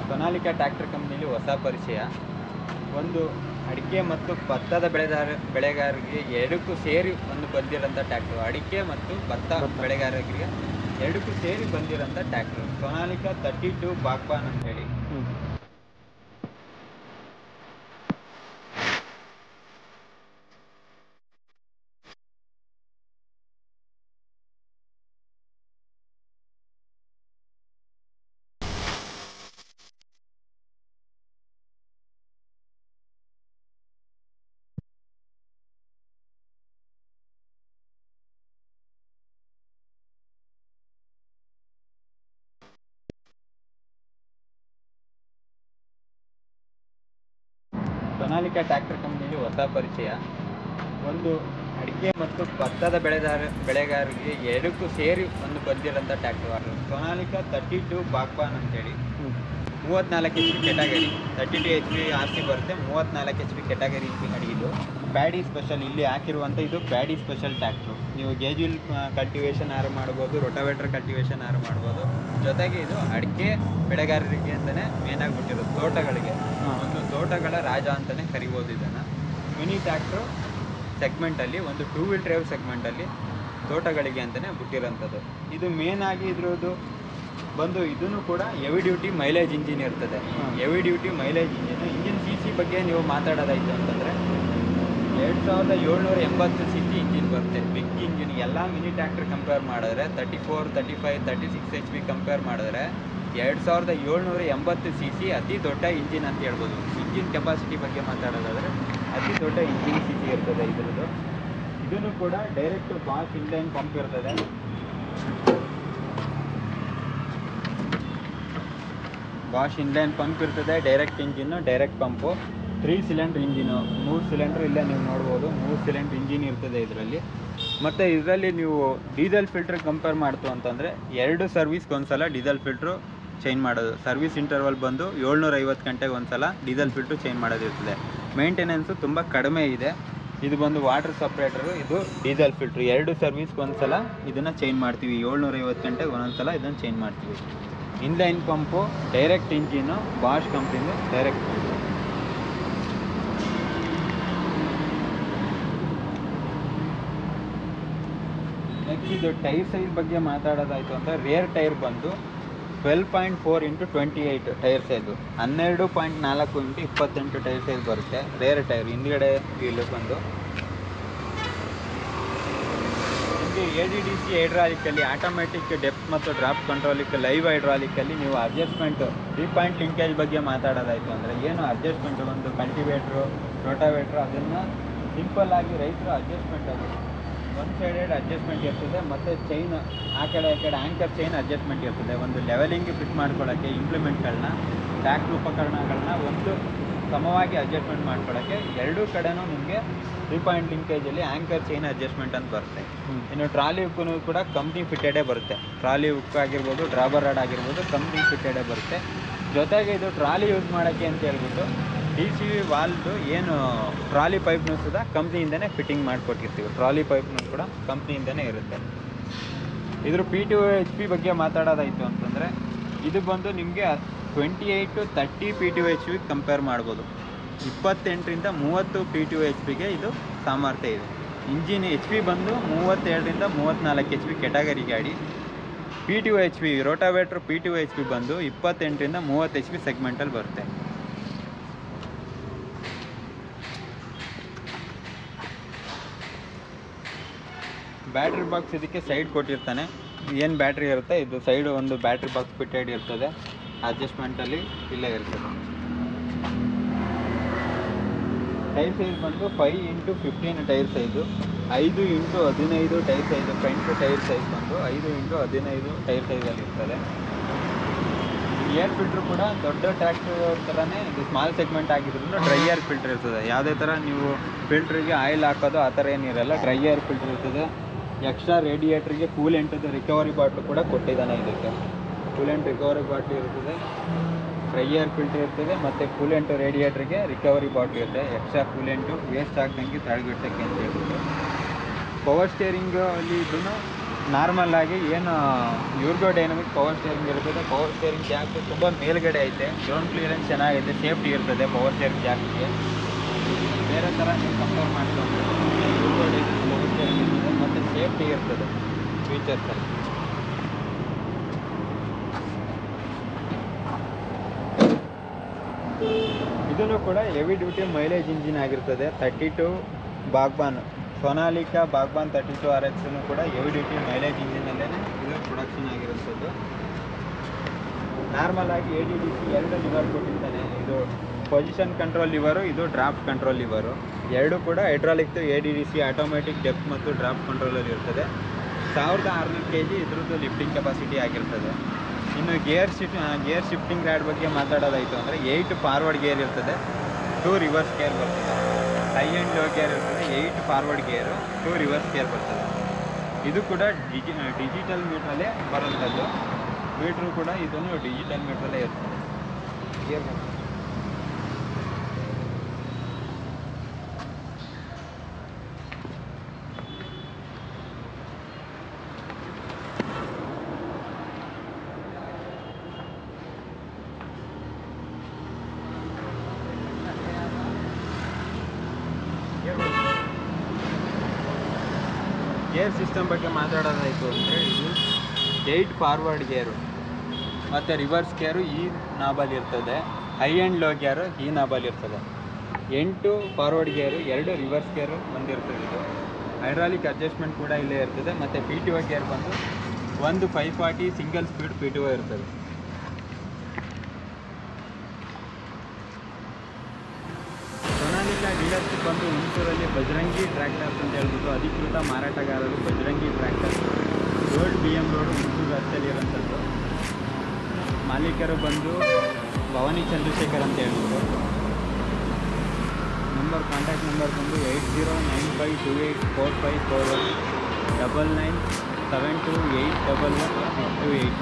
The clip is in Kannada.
ಸೊನಾಲಿಕಾ ಟ್ರ್ಯಾಕ್ಟರ್ ಕಂಪ್ನಿಲಿ ಹೊಸ ಪರಿಚಯ. ಒಂದು ಅಡಿಕೆ ಮತ್ತು ಭತ್ತದ ಬೆಳೆಗಾರರಿಗೆ ಎರಡಕ್ಕೂ ಸೇರಿ ಬಂದಿರೋಂಥ ಟ್ರ್ಯಾಕ್ಟರ್. ಅಡಿಕೆ ಮತ್ತು ಭತ್ತ ಬೆಳೆಗಾರರಿಗೆ ಎರಡಕ್ಕೂ ಸೇರಿ ಬಂದಿರೋಂಥ ಟ್ರ್ಯಾಕ್ಟರ್ ಸೊನಾಲಿಕಾ 32 ಬಾಗ್ಬಾನ್ ಅಂತೇಳಿ. ಸೊನಾಲಿಕಾ ಟ್ರ್ಯಾಕ್ಟರ್ ಕಂಪ್ನಿಲಿ ಹೊಸ ಪರಿಚಯ. ಒಂದು ಅಡಿಕೆ ಮತ್ತು ಭತ್ತದ ಬೆಳೆಗಾರರಿಗೆ ಎರಡಕ್ಕೂ ಸೇರಿ ಬಂದಿರೋಂಥ ಟ್ರ್ಯಾಕ್ಟರ್ ಸೊನಾಲಿಕಾ 32 ಬಾಗ್ಬಾನ್ ಅಂತೇಳಿ. 34 HP ಕೆಟಗರಿ, 32 HP RC ಬರುತ್ತೆ. 34 HP ಕೆಟಗರಿ ಅಡಿಗಿದು ಪ್ಯಾಡಿ ಸ್ಪೆಷಲ್ ಇಲ್ಲಿ ಹಾಕಿರುವಂಥ ಇದು ಪ್ಯಾಡಿ ಸ್ಪೆಷಲ್ ಟ್ರ್ಯಾಕ್ಟ್ರು. ನೀವು ಗೇಜಿಲ್ ಕಲ್ಟಿವೇಷನ್ ಆರು ಮಾಡ್ಬೋದು, ರೋಟಾವೇಟರ್ ಕಲ್ಟಿವೇಷನ್ ಆರು ಮಾಡ್ಬೋದು. ಜೊತೆಗೆ ಇದು ಅಡಿಕೆ ಬೆಳೆಗಾರರಿಗೆ ಅಂತಲೇ ಮೇನಾಗಿ ಬಿಟ್ಟಿರೋದು. ತೋಟಗಳಿಗೆ ಒಂದು ತೋಟಗಳ ರಾಜ ಅಂತಲೇ ಕರಿಬೋದು ಇದನ್ನು. ಮಿನಿ ಟ್ರ್ಯಾಕ್ಟ್ರು ಸೆಗ್ಮೆಂಟಲ್ಲಿ, ಒಂದು 2 ವೀಲ್ ಡ್ರೈವ್ ಸೆಗ್ಮೆಂಟಲ್ಲಿ ತೋಟಗಳಿಗೆ ಅಂತಲೇ ಬಿಟ್ಟಿರೋಂಥದ್ದು. ಇದು ಮೇನಾಗಿ ಇದ್ರದ್ದು ಬಂದು ಇದನ್ನು ಕೂಡ ಹೆವಿ ಡ್ಯೂಟಿ ಮೈಲೇಜ್ ಇಂಜಿನ್ ಇರ್ತದೆ. Heavy duty mileage engine CC ಬಗ್ಗೆ ನೀವು ಮಾತಾಡೋದಾಯಿತು ಅಂತಂದರೆ 2780 CC ಇಂಜಿನ್ ಬರುತ್ತೆ. ಬಿಗ್ ಇಂಜಿನ್ ಎಲ್ಲ ಮಿನಿ ಟ್ರ್ಯಾಕ್ಟರ್ ಕಂಪೇರ್ ಮಾಡಿದ್ರೆ 34, 35, 36 HP ಕಂಪೇರ್ ಮಾಡಿದ್ರೆ 2780 CC ಅತಿ ದೊಡ್ಡ ಇಂಜಿನ್ ಅಂತ ಹೇಳ್ಬೋದು. ಇಂಜಿನ್ ಕೆಪಾಸಿಟಿ ಬಗ್ಗೆ ಮಾತಾಡೋದಾದರೆ ಅತಿ ದೊಡ್ಡ ಇಂಜಿನ್ CC ಇರ್ತದೆ ಇದರದ್ದು. ಇದನ್ನು ಕೂಡ ಡೈರೆಕ್ಟ್ ಬಾಷ್ ಇನ್ಲೈನ್ ಪಂಪ್ ಇರ್ತದೆ. ಬಾಷ್ ಇನ್ಲೈನ್ ಪಂಪ್ ಇರ್ತದೆ, direct engine, direct pump. 3 cylinder engine, 3 cylinder ಇಲ್ಲೇ ನೀವು ನೋಡ್ಬೋದು. 3 ಸಿಲಿಂಡ್ರ್ ಇಂಜಿನ್ ಇರ್ತದೆ ಇದರಲ್ಲಿ. ಮತ್ತು ಇದರಲ್ಲಿ ನೀವು ಡೀಸೆಲ್ ಫಿಲ್ಟ್ರ್ ಕಂಪೇರ್ ಮಾಡ್ತು ಅಂತಂದರೆ 2 ಸರ್ವಿಸ್ಗೆ ಒಂದ್ಸಲ ಡೀಸೆಲ್ ಫಿಲ್ಟ್ರು ಚೇಂಜ್ ಮಾಡೋದು. ಸರ್ವಿಸ್ ಇಂಟರ್ವಲ್ ಬಂದು 750 ಗಂಟೆಗೆ ಒಂದ್ಸಲ ಡೀಸೆಲ್ ಫಿಲ್ಟ್ರು ಚೇಂಜ್ ಮಾಡೋದಿರ್ತದೆ. ಮೇಂಟೆನೆನ್ಸು ತುಂಬ ಕಡಿಮೆ ಇದೆ. ಇದು ಬಂದು ವಾಟರ್ ಸಪ್ರೇಟರು, ಇದು ಡೀಸೆಲ್ ಫಿಲ್ಟ್ರು. 2 ಸರ್ವಿಸ್ಗೆ ಒಂದ್ಸಲ ಇದನ್ನು ಚೇಂಜ್ ಮಾಡ್ತೀವಿ. 750 ಗಂಟೆಗೆ ಒಂದೊಂದ್ಸಲ ಇದನ್ನು ಚೇಂಜ್ ಮಾಡ್ತೀವಿ. Inline pump, direct engine, Bosch ಕಂಪ್ನಿದು ಡೈರೆಕ್ಟ್ ಪಂಪು. ನೆಕ್ಸ್ಟ್ ಇದು ಟೈರ್ ಸೈಜ್ ಬಗ್ಗೆ ಮಾತಾಡೋದಾಯಿತು ಅಂತ ರೇರ್ ಟೈರ್ ಬಂದು 12.4 × 28 ಟೈರ್ ಸೈಜು, 12.4 × 28 ಟೈರ್ ಸೈಜ್ ಬರುತ್ತೆ. ರೇರ್ ಟೈರ್ ಹಿಂದ್ಗಡೆ ವೀಲು ಬಂದು ನಿಮಗೆ ADDC ಹೈಡ್ರಾಲಿಕಲ್ಲಿ ಆಟೋಮೆಟಿಕ್ ಡೆಪ್ತ್ ಮತ್ತು ಡ್ರಾಪ್ ಕಂಟ್ರೋಲಿಕ್, ಲೈವ್ ಹೈಡ್ರಾಲಿಕಲ್ಲಿ ನೀವು ಅಡ್ಜಸ್ಟ್ಮೆಂಟು 3 ಪಾಯಿಂಟ್ ಲಿಂಕೇಜ್ ಬಗ್ಗೆ ಮಾತಾಡೋದಾಯಿತು ಅಂದರೆ ಏನು ಅಡ್ಜಸ್ಟ್ಮೆಂಟು ಒಂದು ಕಲ್ಟಿವೇಟ್ರು, ರೋಟಾವೇಟ್ರು ಅದನ್ನು ಸಿಂಪಲ್ಲಾಗಿ ರೈತರು ಅಡ್ಜಸ್ಟ್ಮೆಂಟ್ ಅದು ಒನ್ ಸೈಡೆಡ್ ಅಡ್ಜಸ್ಟ್ಮೆಂಟ್ ಇರ್ತದೆ. ಮತ್ತು ಚೈನ್ ಆ ಕಡೆ ಆ್ಯಂಕರ್ ಚೈನ್ ಅಡ್ಜಸ್ಟ್ಮೆಂಟ್ ಇರ್ತದೆ. ಒಂದು ಲೆವೆಲಿಂಗ್ ಫಿಟ್ ಮಾಡ್ಕೊಳ್ಳೋಕ್ಕೆ ಇಂಪ್ಲಿಮೆಂಟ್ಗಳನ್ನ, ಟ್ರ್ಯಾಕ್ಟರ್ ಉಪಕರಣಗಳನ್ನ ಒಂದು ಸಮವಾಗಿ ಅಡ್ಜಸ್ಟ್ಮೆಂಟ್ ಮಾಡ್ಕೊಳ್ಳೋಕ್ಕೆ ಎರಡೂ ಕಡೆನೂ ನಿಮಗೆ 3 ಪಾಯಿಂಟ್ ಲಿಂಕೇಜಲ್ಲಿ ಆ್ಯಂಕರ್ ಚೈನ್ ಅಡ್ಜಸ್ಟ್ಮೆಂಟ್ ಅಂತ ಬರುತ್ತೆ. ಇನ್ನು ಟ್ರಾಲಿ ಹುಕ್ಕೂ ಕೂಡ ಕಂಪ್ನಿ ಫಿಟ್ಟೆಡೇ ಬರುತ್ತೆ. ಟ್ರಾಲಿ ಹುಕ್ ಆಗಿರ್ಬೋದು, ಡ್ರಾಬರ್ ರಾಡ್ ಆಗಿರ್ಬೋದು, ಕಂಪ್ನಿ ಫಿಟ್ಟೆಡೇ ಬರುತ್ತೆ. ಜೊತೆಗೆ ಇದು ಟ್ರಾಲಿ ಯೂಸ್ ಮಾಡೋಕ್ಕೆ ಅಂತ ಹೇಳ್ಬಿಟ್ಟು DCV ವಾಲ್ದು ಏನು ಟ್ರಾಲಿ ಪೈಪ್ನೂ ಸುದ ಕಂಪ್ನಿಯಿಂದನೇ ಫಿಟ್ಟಿಂಗ್ ಮಾಡಿಕೊಟ್ಟಿರ್ತೀವಿ. ಟ್ರಾಲಿ ಪೈಪ್ನೂ ಕೂಡ ಕಂಪ್ನಿಯಿಂದನೇ ಇರುತ್ತೆ. ಇದ್ರ PTO HP ಬಗ್ಗೆ ಮಾತಾಡೋದಾಯಿತು ಅಂತಂದರೆ ಇದು ಬಂದು ನಿಮಗೆ 28 to 30 PTO HP ಕಂಪೇರ್ ಮಾಡ್ಬೋದು. 28 ರಿಂದ 30 PTO HP ಇದು ಸಾಮರ್ಥ್ಯ ಇದೆ. ಇಂಜಿನ್ HP ಬಂದು 32 ರಿಂದ 34 HP ಕೆಟಗರಿ ಗಾಡಿ. PTO HP rotavator PTO HP ಬಂದು 28 ರಿಂದ 30 HP ಸೆಗ್ಮೆಂಟಲ್ಲಿ ಬರುತ್ತೆ. ಬ್ಯಾಟ್ರಿ ಬಾಕ್ಸ್ ಇದಕ್ಕೆ ಸೈಡ್ ಕೊಟ್ಟಿರ್ತಾನೆ. ಏನು ಬ್ಯಾಟ್ರಿ ಇರುತ್ತೆ ಇದು ಸೈಡು ಒಂದು ಬ್ಯಾಟ್ರಿ ಬಾಕ್ಸ್ ಫಿಟ್ಟೆಡ್ ಇರ್ತದೆ. ಅಡ್ಜಸ್ಟ್ಮೆಂಟಲ್ಲಿ ಇಲ್ಲೇ ಇರ್ತದೆ. ಟೈರ್ ಸೈಜ್ ಬಂದು 5 × 15 tyre size, 5 × 15 tyre size. Front tyre size ಬಂದು 5 × 15 ಟೈರ್ ಸೈಜಲ್ಲಿ ಇರ್ತದೆ. ಏರ್ ಫಿಲ್ಟ್ರು ಕೂಡ ದೊಡ್ಡ ಟ್ರ್ಯಾಕ್ಟರ್ ಥರನೇ ಇದು ಸ್ಮಾಲ್ ಸೆಗ್ಮೆಂಟ್ ಆಗಿರೋದ್ರಿಂದ ಡ್ರೈ ಏರ್ ಫಿಲ್ಟ್ರ್ ಇರ್ತದೆ. ಯಾವುದೇ ಥರ ನೀವು ಫಿಲ್ಟ್ರಿಗೆ ಆಯಿಲ್ ಹಾಕೋದು ಆ ಥರ ಏನಿರಲ್ಲ, ಡ್ರೈ ಏರ್ ಫಿಲ್ಟ್ರ್ ಇರ್ತದೆ. ಎಕ್ಸ್ಟ್ರಾ ರೇಡಿಯೇಟ್ರಿಗೆ ಕೂಲೆಂಟದು ರಿಕವರಿ ಬಾಟ್ಲು ಕೂಡ ಕೊಟ್ಟಿದ್ದಾನೆ. ಇದಕ್ಕೆ ಕೂಲೆಂಟ್ ರಿಕವರಿ ಬಾಟ್ಲು ಇರ್ತದೆ, ಡ್ರೈ ಏರ್ ಫಿಲ್ಟರ್ ಇರ್ತದೆ, ಮತ್ತು ಕೂಲೆಂಟು ರೇಡಿಯೇಟ್ರಿಗೆ ರಿಕವರಿ ಬಾಟ್ಲು ಇರುತ್ತೆ. ಎಕ್ಸ್ಟ್ರಾ ಕೂಲೆಂಟು ವೇಸ್ಟ್ ಆಗ್ದಂಗೆ ತಡೆಗಟ್ಟಕ್ಕೆ ಅಂತ ಹೇಳ್ಬಿಟ್ಟು. ಪವರ್ ಸ್ಟೇರಿಂಗ್ ಅಲ್ಲಿ ಇದನ್ನು ನಾರ್ಮಲ್ ಆಗಿ ಏನು ಯೂರ್ಗೋಡೈನಮಿಕ್ ಪವರ್ ಸ್ಟೇರಿಂಗ್ ಇರ್ತದೆ. ಪವರ್ ಸ್ಟೇರಿಂಗ್ ಜಾಕ್ ತುಂಬ ಮೇಲ್ಗಡೆ ಐತೆ, ಗ್ರೌಂಡ್ ಕ್ಲಿಯರೆನ್ಸ್ ಚೆನ್ನಾಗೈತೆ, ಸೇಫ್ಟಿ ಇರ್ತದೆ ಪವರ್ ಸ್ಟೇರಿಂಗ್ ಜಾಕ್ಗೆ. ಬೇರೆ ಥರ ನೀವು ಕಂಪೇರ್ ಮಾಡ್ಕೊಂಡ್ರೆ ಯೂರ್ಗೋಡೈನಮಿಕ್ ಪವರ್ ಸ್ಟೇರಿಂಗ್ ಇರ್ತದೆ ಮತ್ತು ಸೇಫ್ಟಿ ಇರ್ತದೆ ಫೀಚರ್ಸಲ್ಲಿ. ಇದನ್ನು ಕೂಡ ಹೆವಿ ಡ್ಯೂಟಿ ಮೈಲೇಜ್ ಇಂಜಿನ್ ಆಗಿರ್ತದೆ. 32 ಬಾಗ್ಬಾನ್ ಸೊನಾಲಿಕಾ ಬಾಗ್ಬಾನ್ 32 RX ಕೂಡ ಹೆವಿ ಡ್ಯೂಟಿ ಮೈಲೇಜ್ ಇಂಜಿನಲ್ಲೇ ಇದು ಪ್ರೊಡಕ್ಷನ್ ಆಗಿರುತ್ತದೆ. ನಾರ್ಮಲ್ ಆಗಿ ADDC 2 ಲಿವರ್ ಕೊಟ್ಟಿರ್ತಾನೆ. ಇದು ಪೊಸಿಷನ್ ಕಂಟ್ರೋಲ್ ಲಿವರು, ಇದು ಡ್ರಾಫ್ಟ್ ಕಂಟ್ರೋಲ್ ಲಿವರು. ಎರಡು ಕೂಡ ಹೈಡ್ರಾಲಿಕ್ದು ADDC ಆಟೋಮೆಟಿಕ್ ಡೆಪ್ತ್ ಮತ್ತು ಡ್ರಾಫ್ಟ್ ಕಂಟ್ರೋಲಲ್ಲಿ ಇರ್ತದೆ. 1600 kg ಇದ್ರದ್ದು ಲಿಫ್ಟಿಂಗ್ ಕೆಪಾಸಿಟಿ ಆಗಿರ್ತದೆ. ಇನ್ನು ಗೇರ್ ಶಿಫ್ಟಿಂಗ್ ರ್ಯಾಡ್ ಬಗ್ಗೆ ಮಾತಾಡೋದಾಯಿತು ಅಂದರೆ 8 ಫಾರ್ವರ್ಡ್ ಗೇರ್ ಇರ್ತದೆ, 2 ರಿವರ್ಸ್ ಗೇರ್ ಬರ್ತದೆ. ಹೈ ಆ್ಯಂಡ್ ಲೋ ಗೇರ್ ಇರ್ತದೆ, 8 ಫಾರ್ವರ್ಡ್ ಗೇರು, 2 ರಿವರ್ಸ್ ಗೇರ್ ಬರ್ತದೆ. ಇದು ಕೂಡ ಡಿಜಿಟಲ್ ಮೀಟ್ರಲ್ಲೇ ಬರುವಂಥದ್ದು. ಮೀಟ್ರು ಕೂಡ ಇದನ್ನು ಡಿಜಿಟಲ್ ಮೀಟ್ರಲ್ಲೇ ಇರ್ತದೆ. ಗೇರ್ ಗೇರ್ ಸಿಸ್ಟಮ್ ಬಗ್ಗೆ ಮಾತಾಡೋದಾಯಿತು ಅಂದರೆ ಇದು 8 ಫಾರ್ವರ್ಡ್ ಗೇರು ಮತ್ತು ರಿವರ್ಸ್ ಗೇರು ಈ ನಾಬಲ್ಲಿ ಇರ್ತದೆ. ಹೈ ಆ್ಯಂಡ್ ಲೋ ಗೇರು ಈ ನಾಬಲ್ಲಿ ಇರ್ತದೆ. 8 ಫಾರ್ವರ್ಡ್ ಗೇರು, 2 ರಿವರ್ಸ್ ಗೇರು ಬಂದಿರ್ತದೆ. ಇದು ಹೈಡ್ರಾಲಿಕ್ ಅಡ್ಜಸ್ಟ್ಮೆಂಟ್ ಕೂಡ ಇಲ್ಲೇ ಇರ್ತದೆ. ಮತ್ತು PTO ಗೇರ್ ಬಂದು ಒಂದು 540 ಸಿಂಗಲ್ ಸ್ಪೀಡ್ PTO ಇರ್ತದೆ. ಸೊನಾಲಿಕಾ ಡೀಲರ್ಶಿಪ್ ಬಂದು ಹುಣಸೂರಲ್ಲಿ ಬಜರಂಗಿ ಟ್ರ್ಯಾಕ್ಟರ್ಸ್ ಅಂತ ಹೇಳ್ಬಿಟ್ಟು ಅಧಿಕೃತ ಮಾರಾಟಗಾರರು Bajrangi tractors, old BM road Hunsur ರಸ್ತೆಯಲ್ಲಿ ಇರೋಂಥದ್ದು. ಮಾಲೀಕರು ಬಂದು ಭವಾನಿ ಚಂದ್ರಶೇಖರ್ ಅಂತ ಹೇಳ್ಬಿಟ್ಟು. ಕಾಂಟ್ಯಾಕ್ಟ್ ನಂಬರ್ ಬಂದು 8095284541 9972811128.